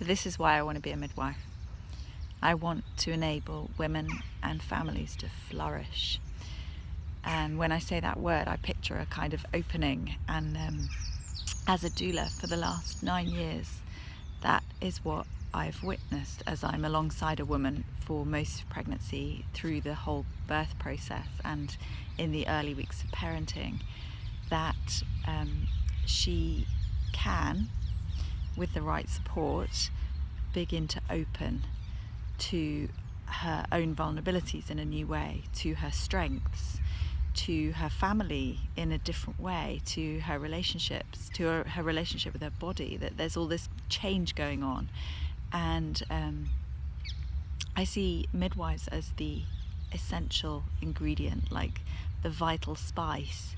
So this is why I want to be a midwife. I want to enable women and families to flourish. And when I say that word, I picture a kind of opening. And as a doula for the last 9 years, that is what I've witnessed as I'm alongside a woman for most of pregnancy, through the whole birth process and in the early weeks of parenting, that she can, with the right support, begin to open to her own vulnerabilities in a new way, to her strengths, to her family in a different way, to her relationships, to her relationship with her body, that there's all this change going on. And I see midwives as the essential ingredient, like the vital spice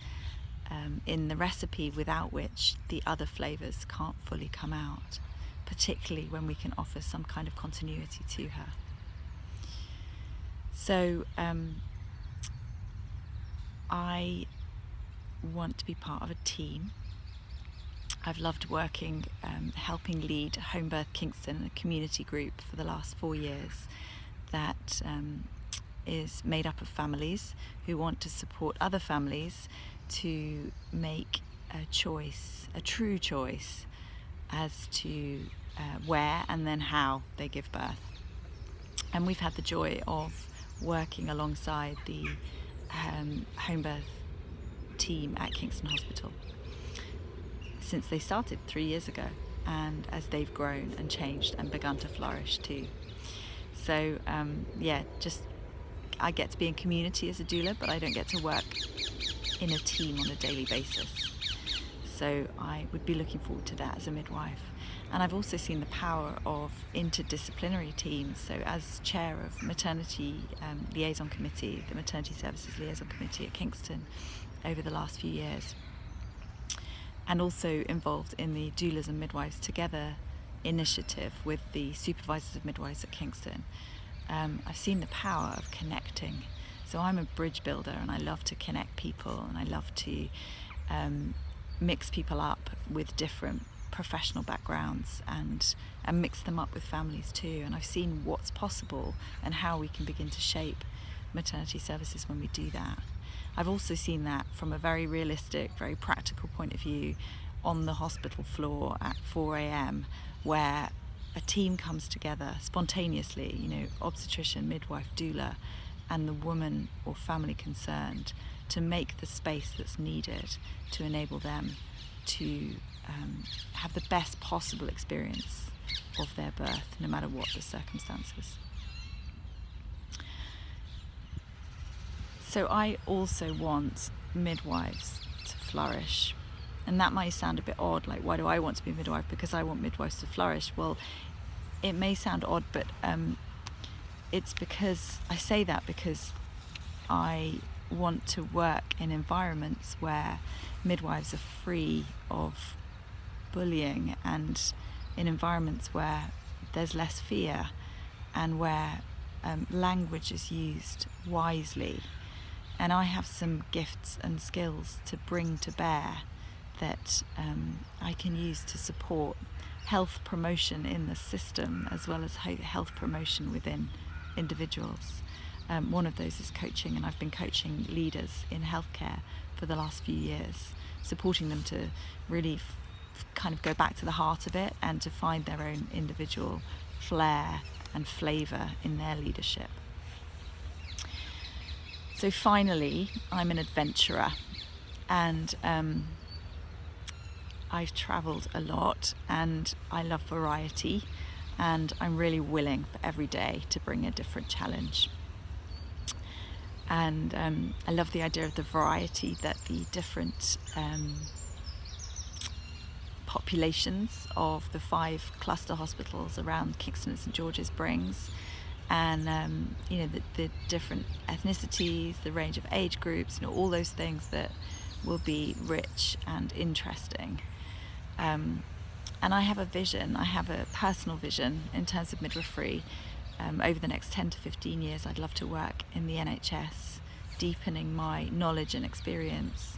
in the recipe, without which the other flavours can't fully come out, particularly when we can offer some kind of continuity to her. So I want to be part of a team. I've loved working, helping lead Home Birth Kingston, a community group for the last 4 years that is made up of families who want to support other families to make a choice, a true choice, as to where and then how they give birth. And we've had the joy of working alongside the home birth team at Kingston Hospital since they started 3 years ago, and as they've grown and changed and begun to flourish too. So I get to be in community as a doula, but I don't get to work in a team on a daily basis. So I would be looking forward to that as a midwife. And I've also seen the power of interdisciplinary teams. So as chair of maternity liaison committee, the maternity services liaison committee at Kingston over the last few years, and also involved in the Doulas and Midwives Together initiative with the supervisors of midwives at Kingston, I've seen the power of connecting. So I'm a bridge builder, and I love to connect people, and I love to mix people up with different professional backgrounds and mix them up with families too. And I've seen what's possible and how we can begin to shape maternity services when we do that. I've also seen that from a very realistic, very practical point of view on the hospital floor at 4 a.m, where a team comes together spontaneously, obstetrician, midwife, doula, and the woman or family concerned, to make the space that's needed to enable them to have the best possible experience of their birth, no matter what the circumstances. So I also want midwives to flourish. And that might sound a bit odd, like, why do I want to be a midwife? Because I want midwives to flourish. Well, it may sound odd, but it's because I say that because I want to work in environments where midwives are free of bullying, and in environments where there's less fear, and where language is used wisely. And I have some gifts and skills to bring to bear that I can use to support health promotion in the system, as well as health promotion within individuals. One of those is coaching, and I've been coaching leaders in healthcare for the last few years, supporting them to really kind of go back to the heart of it and to find their own individual flair and flavour in their leadership. So finally, I'm an adventurer, and I've travelled a lot, and I love variety, and I'm really willing for every day to bring a different challenge. And I love the idea of the variety that the different populations of the 5 cluster hospitals around Kingston and St George's brings, and the different ethnicities, the range of age groups, all those things that will be rich and interesting. And I have a vision, I have a personal vision in terms of midwifery. Over the next 10 to 15 years, I'd love to work in the NHS, deepening my knowledge and experience,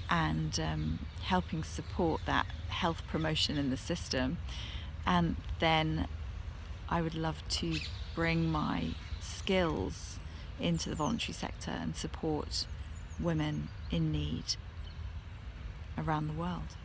and helping support that health promotion in the system, And then I would love to bring my skills into the voluntary sector and support women in need around the world.